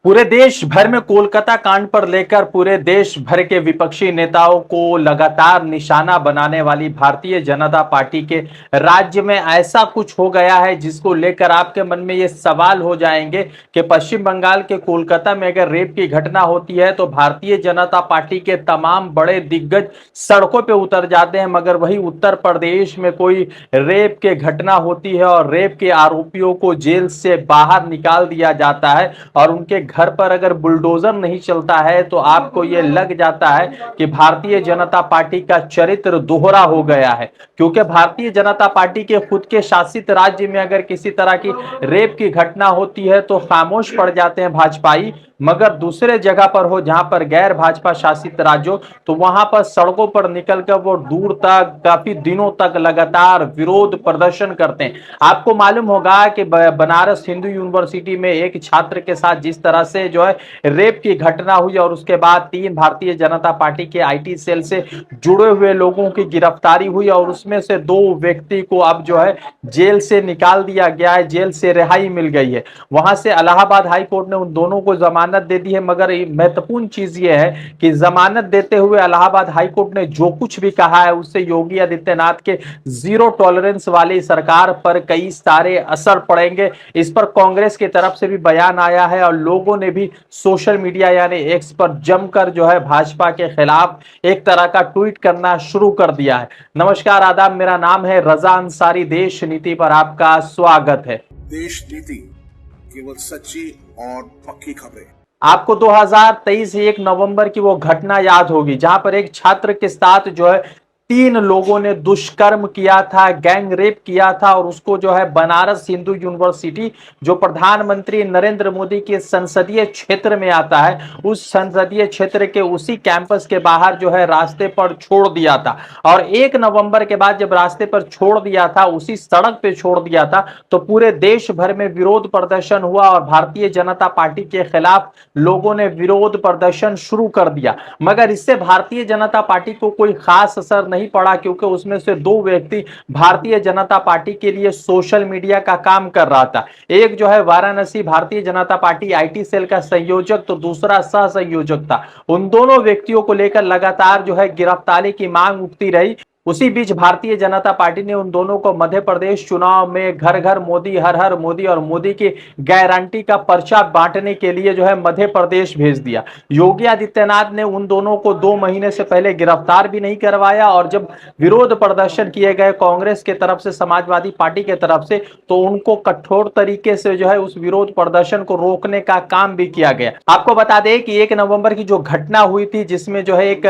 पूरे देश भर में कोलकाता कांड पर लेकर पूरे देश भर के विपक्षी नेताओं को लगातार निशाना बनाने वाली भारतीय जनता पार्टी के राज्य में ऐसा कुछ हो गया है जिसको लेकर आपके मन में ये सवाल हो जाएंगे कि पश्चिम बंगाल के कोलकाता में अगर रेप की घटना होती है तो भारतीय जनता पार्टी के तमाम बड़े दिग्गज सड़कों पे उतर जाते हैं, मगर वही उत्तर प्रदेश में कोई रेप के घटना होती है और रेप के आरोपियों को जेल से बाहर निकाल दिया जाता है और उनके घर पर अगर बुलडोजर नहीं चलता है तो आपको यह लग जाता है कि भारतीय जनता पार्टी का चरित्र दोहरा हो गया है। क्योंकि भारतीय जनता पार्टी के खुद के शासित राज्य में अगर किसी तरह की रेप की घटना होती है तो खामोश पड़ जाते हैं भाजपाई, मगर दूसरे जगह पर हो जहां पर गैर भाजपा शासित राज्यों तो वहां पर सड़कों पर निकलकर वो दूर तक काफी दिनों तक लगातार विरोध प्रदर्शन करते हैं। आपको मालूम होगा कि बनारस हिंदू यूनिवर्सिटी में एक छात्र के साथ जिस तरह से जो है रेप की घटना हुई और उसके बाद 3 भारतीय जनता पार्टी के आईटी सेल से जुड़े हुए लोगों की गिरफ्तारी हुई और उसमें से 2 व्यक्ति को अब जो है जेल से निकाल दिया गया है, जेल से रिहाई मिल गई है। वहां से इलाहाबाद हाई कोर्ट ने उन दोनों को जमानत दे दी है, मगर महत्वपूर्ण चीज ये है कि जमानत देते हुए इलाहाबाद हाई कोर्ट ने जो कुछ भी कहा है उससे योगी आदित्यनाथ के जीरो टॉलरेंस वाली सरकार पर कई सारे असर पड़ेंगे। इस पर कांग्रेस की तरफ से भी बयान आया है और लोगों ने भी सोशल मीडिया यानी एक्स पर जमकर जो है भाजपा के खिलाफ एक तरह का ट्वीट करना शुरू कर दिया है। नमस्कार, आदाब, मेरा नाम है रजा अंसारी। देश नीति पर आपका स्वागत है। देश नीति केवल सच्ची और पक्की खबरें। आपको 2023 1 नवंबर की वो घटना याद होगी जहां पर एक छात्र के साथ जो है 3 लोगों ने दुष्कर्म किया था, गैंग रेप किया था और उसको जो है बनारस हिंदू यूनिवर्सिटी जो प्रधानमंत्री नरेंद्र मोदी के संसदीय क्षेत्र में आता है उस संसदीय क्षेत्र के उसी कैंपस के बाहर जो है रास्ते पर छोड़ दिया था। और 1 नवंबर के बाद जब रास्ते पर छोड़ दिया था, उसी सड़क पे छोड़ दिया था, तो पूरे देश भर में विरोध प्रदर्शन हुआ और भारतीय जनता पार्टी के खिलाफ लोगों ने विरोध प्रदर्शन शुरू कर दिया। मगर इससे भारतीय जनता पार्टी को कोई खास असर नहीं पड़ा क्योंकि उसमें से 2 व्यक्ति भारतीय जनता पार्टी के लिए सोशल मीडिया का काम कर रहा था। एक जो है Varanasi Bharatiya Janata party IT cell का संयोजक तो दूसरा सह संयोजक था। उन दोनों व्यक्तियों को लेकर लगातार जो है गिरफ्तारी की मांग उठती रही। उसी बीच भारतीय जनता पार्टी ने उन दोनों को मध्य प्रदेश चुनाव में घर घर मोदी, हर हर मोदी और मोदी की गारंटी का पर्चा बांटने के लिए जो है मध्य प्रदेश भेज दिया। योगी आदित्यनाथ ने उन दोनों को 2 महीने से पहले गिरफ्तार भी नहीं करवाया और जब विरोध प्रदर्शन किए गए कांग्रेस के तरफ से, समाजवादी पार्टी के तरफ से, तो उनको कठोर तरीके से जो है उस विरोध प्रदर्शन को रोकने का काम भी किया गया। आपको बता दें कि 1 नवंबर की जो घटना हुई थी जिसमें जो है एक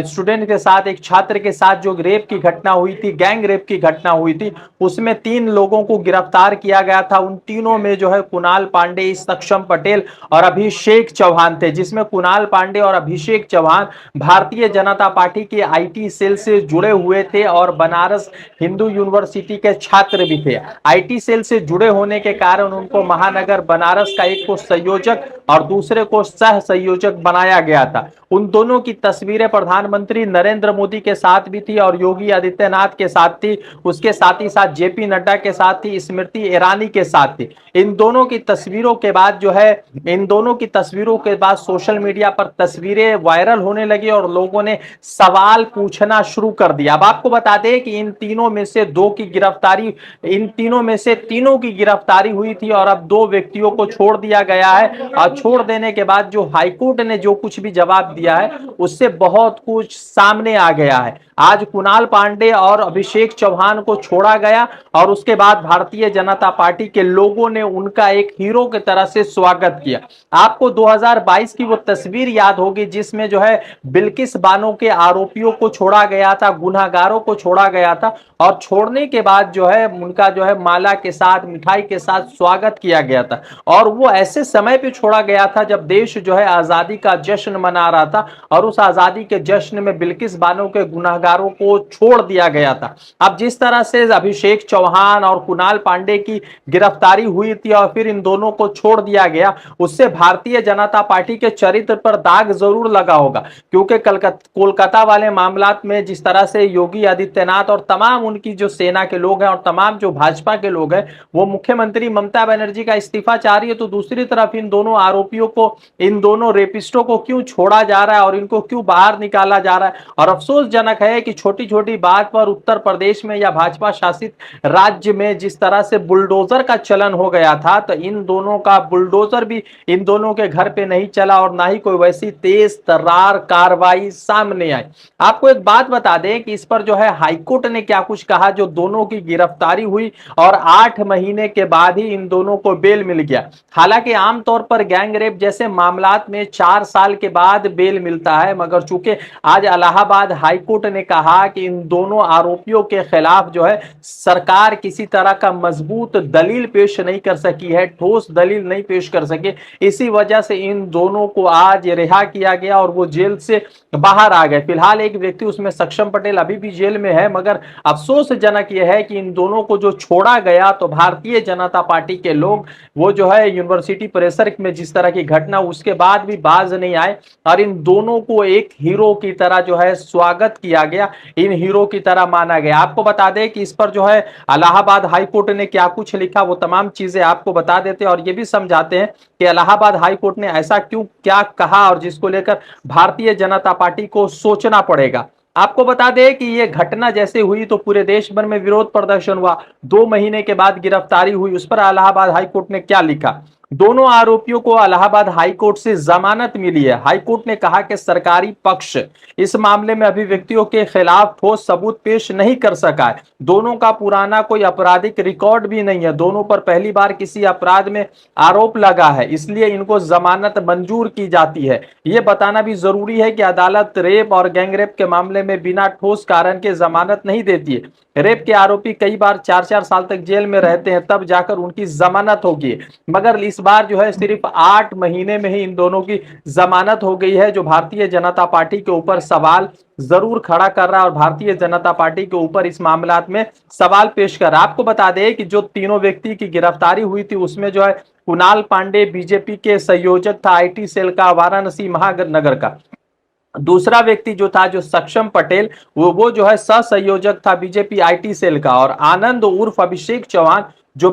स्टूडेंट के साथ, एक छात्र के साथ जो रेप की घटना हुई थी, गैंग रेप की घटना हुई थी, उसमें 3 लोगों को गिरफ्तार किया गया था। उन तीनों में जो है कुणाल पांडे, सक्षम पटेल और अभिषेक चौहान थे, जिसमें कुणाल पांडे और अभिषेक चौहान भारतीय जनता पार्टी के आईटी सेल से जुड़े हुए थे और बनारस हिंदू यूनिवर्सिटी के छात्र भी थे। आईटी सेल से जुड़े होने के कारण उनको महानगर बनारस का एक को संयोजक और दूसरे को सह संयोजक बनाया गया था। उन दोनों की तस्वीरें प्रधानमंत्री नरेंद्र मोदी के साथ भी थी और योगी आदित्यनाथ के साथ थी, उसके साथ ही साथ जेपी नड्डा के साथ थी, स्मृति ईरानी के साथ थी। इन दोनों की तस्वीरों के बाद जो है, इन दोनों की तस्वीरों के बाद सोशल मीडिया पर तस्वीरें वायरल होने लगी और लोगों ने सवाल पूछना शुरू कर दिया। अब आपको बता दें कि इन तीनों में से 2 की गिरफ्तारी, इन तीनों में से तीनों की गिरफ्तारी हुई थी और अब 2 व्यक्तियों को छोड़ दिया गया है। और छोड़ देने के बाद जो हाईकोर्ट ने जो कुछ भी जवाब दिया है उससे बहुत कुछ सामने आ गया है। आज कुणाल पांडे और अभिषेक चौहान को छोड़ा गया और उसके बाद भारतीय जनता पार्टी के लोगों ने उनका एक हीरो की तरह से स्वागत किया। आपको 2022 की वो तस्वीर याद होगी जिसमें जो है बिल्किस बानो के आरोपियों को छोड़ा गया था, गुनाहगारों को छोड़ा गया था और छोड़ने के बाद जो है उनका जो है माला के साथ, मिठाई के साथ स्वागत किया गया था। और वो ऐसे समय पे छोड़ा गया था जब देश जो है आजादी का जश्न मना रहा था और उस आजादी के जश्न में बिल्किस बानो के गुनाहगारों को छोड़ दिया गया था। अब जिस तरह से अभिषेक चौहान और कुणाल पांडे की गिरफ्तारी हुई थी और फिर इन दोनों को छोड़ दिया गया, उससे भारतीय जनता पार्टी के चरित्र पर दाग जरूर लगा होगा। क्योंकि कोलकाता वाले मामलात में जिस तरह से योगी आदित्यनाथ और तमाम उनकी जो सेना के लोग हैं और तमाम जो भाजपा के लोग हैं वो मुख्यमंत्री ममता बनर्जी का इस्तीफा चाह रही है, तो दूसरी तरफ इन दोनों आरोपियों को, इन दोनों रेपिस्टों को क्यों छोड़ा जा रहा है और इनको क्यों बाहर निकाला जा रहा है। और अफसोसजनक है कि छोटी छोटी बात पर उत्तर प्रदेश में या भाजपा शासित राज्य में जिस तरह से बुलडोजर का चलन हो गया था, तो इन दोनों का बुलडोजर भी इन दोनों के घर पे नहीं चला और ना ही कोई वैसी तेज तर्रार कार्रवाई सामने आई। आपको एक बात बता दें कि इस पर जो है हाईकोर्ट ने क्या कुछ कहा, जो दोनों की गिरफ्तारी हुई और 8 महीने के बाद ही इन दोनों को बेल मिल गया। हालांकि आमतौर पर गैंग रेप जैसे मामलात में 4 साल के बाद बेल मिलता है, मगर चूंकि आज इलाहाबाद हाईकोर्ट ने कहा कि इन दोनों आरोपियों के खिलाफ जो है सरकार किसी तरह का मजबूत दलील पेश नहीं कर सकी है, ठोस दलील नहीं पेश कर सके, इसी वजह से इन दोनों को आज रिहा किया गया और वो जेल से बाहर आ गए। फिलहाल एक व्यक्ति उसमें सक्षम पटेल अभी भी जेल में है, मगर अफसोसजनक यह है कि इन दोनों को जो छोड़ा गया तो भारतीय जनता पार्टी के लोग वो जो है यूनिवर्सिटी परिसर में जिस तरह की घटना उसके बाद भी बाज नहीं आए और इन दोनों को एक हीरो की तरह जो है स्वागत किया गया, इन हीरो की तरह माना गया। आपको बता दें कि इस पर जो है इलाहाबाद हाईकोर्ट ने क्या कुछ लिखा, वो तमाम चीजें आपको बता देते हैं और ये भी समझाते हैं कि इलाहाबाद हाईकोर्ट ने ऐसा क्यों क्या कहा और जिसको लेकर भारतीय जनता पार्टी को सोचना पड़ेगा। आपको बता दें कि यह घटना जैसे हुई तो पूरे देश भर में विरोध प्रदर्शन हुआ, 2 महीने के बाद गिरफ्तारी हुई। उस पर इलाहाबाद हाईकोर्ट ने क्या लिखा, दोनों आरोपियों को इलाहाबाद हाईकोर्ट से जमानत मिली है। हाईकोर्ट ने कहा कि सरकारी पक्ष इस मामले में अभिव्यक्तियों के खिलाफ ठोस सबूत पेश नहीं कर सका है। दोनों का पुराना कोई आपराधिक रिकॉर्ड भी नहीं है, दोनों पर पहली बार किसी अपराध में आरोप लगा है, इसलिए इनको जमानत मंजूर की जाती है। यह बताना भी जरूरी है कि अदालत रेप और गैंगरेप के मामले में बिना ठोस कारण के जमानत नहीं देती है। रेप के आरोपी कई बार 4-4 साल तक जेल में रहते हैं, तब जाकर उनकी जमानत होगी, मगर इस बार जो है सिर्फ 8 महीने में ही इन दोनों की जमानत हो गई है, जो भारतीय जनता पार्टी के ऊपर सवाल जरूर खड़ा कर रहा है और भारतीय जनता पार्टी के ऊपर इस मामला में सवाल पेश कर रहा है। आपको बता दें कि जो तीनों व्यक्ति की गिरफ्तारी हुई थी उसमें जो है कुणाल पांडे बीजेपी के संयोजक था आईटी सेल का वाराणसी महानगर का, दूसरा व्यक्ति जो था जो सक्षम पटेल वो जो है सह संयोजक था बीजेपी आईटी सेल का, और आनंद उर्फ अभिषेक चौहान जो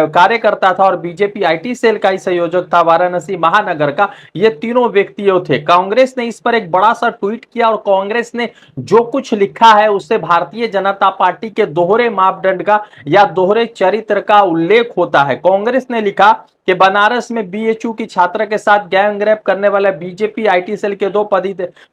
कार्यकर्ता था और बीजेपी आईटी सेल का ही संयोजक था वाराणसी महानगर का। ये तीनों व्यक्तियों थे। कांग्रेस ने इस पर एक बड़ा सा ट्वीट किया और कांग्रेस ने जो कुछ लिखा है उससे भारतीय जनता पार्टी के दोहरे मापदंड का या दोहरे चरित्र का उल्लेख होता है। कांग्रेस ने लिखा कि बनारस में बीएचयू की छात्रा के साथ गैंगरेप करने वाले बीजेपी आईटी सेल के 2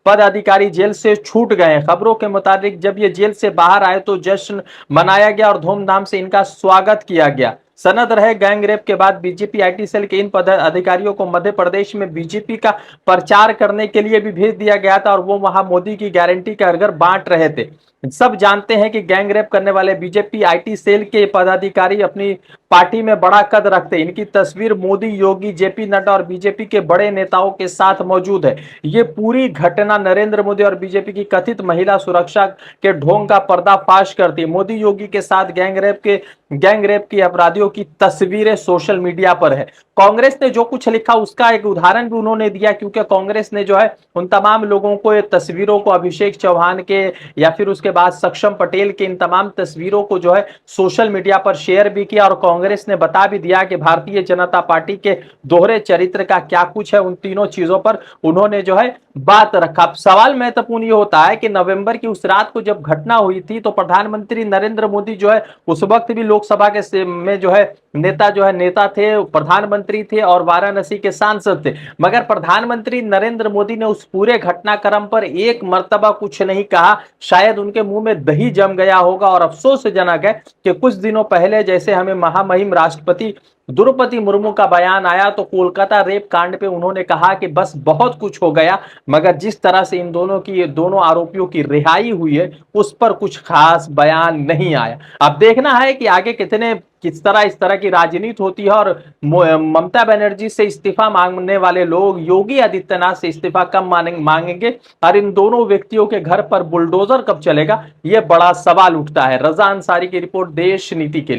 पदाधिकारी जेल से छूट गए। खबरों के मुताबिक जब ये जेल से बाहर आए तो जश्न मनाया गया और धूमधाम से इनका स्वागत किया गया। सनद रहे गैंगरेप के बाद बीजेपी आईटी सेल के इन पदाधिकारियों को मध्य प्रदेश में बीजेपी का प्रचार करने के लिए भी भेज दिया गया था और वो वहां मोदी की गारंटी का घर बांट रहे थे। सब जानते हैं कि गैंगरेप करने वाले बीजेपी आईटी सेल के पदाधिकारी अपनी पार्टी में बड़ा कद रखते हैं। इनकी तस्वीर मोदी, योगी, जेपी नड्डा और बीजेपी के बड़े नेताओं के साथ मौजूद है। ये पूरी घटना नरेंद्र मोदी और बीजेपी की कथित महिला सुरक्षा के ढोंग का पर्दाफाश करती है। मोदी योगी के साथ गैंगरेप के अपराधियों की तस्वीरें सोशल मीडिया पर है। कांग्रेस ने जो कुछ लिखा उसका एक उदाहरण भी उन्होंने दिया, क्योंकि कांग्रेस ने जो है उन तमाम लोगों को तस्वीरों को अभिषेक चौहान के या फिर उसके बाद सक्षम पटेल के इन तमाम तस्वीरों को जो है सोशल मीडिया पर शेयर भी किया और कांग्रेस ने बता भी दिया कि भारतीय जनता पार्टी के दोहरे चरित्र का क्या कुछ है। उन तीनों चीजों पर उन्होंने जो है बात रखा। सवाल महत्वपूर्ण ये होता है कि नवंबर की उस रात को जब घटना हुई थी तो प्रधानमंत्री नरेंद्र मोदी जो है उस वक्त भी लोकसभा के में जो है नेता थे, प्रधानमंत्री थे और वाराणसी के सांसद थे, मगर प्रधानमंत्री नरेंद्र मोदी ने उस पूरे घटनाक्रम पर एक मर्तबा कुछ नहीं कहा। शायद उनके मुंह में दही जम गया होगा और अफसोसजनक है कि कुछ दिनों पहले जैसे हमें महामहिम राष्ट्रपति द्रौपदी मुर्मू का बयान आया तो कोलकाता रेप कांड पे उन्होंने कहा कि बस बहुत कुछ हो गया, मगर जिस तरह से इन दोनों आरोपियों की रिहाई हुई है उस पर कुछ खास बयान नहीं आया। अब देखना है कि आगे किस तरह इस तरह की राजनीति होती है और ममता बनर्जी से इस्तीफा मांगने वाले लोग योगी आदित्यनाथ से इस्तीफा कब मांगेंगे और इन दोनों व्यक्तियों के घर पर बुलडोजर कब चलेगा, यह बड़ा सवाल उठता है। रजा अंसारी की रिपोर्ट, देश नीति के लिए।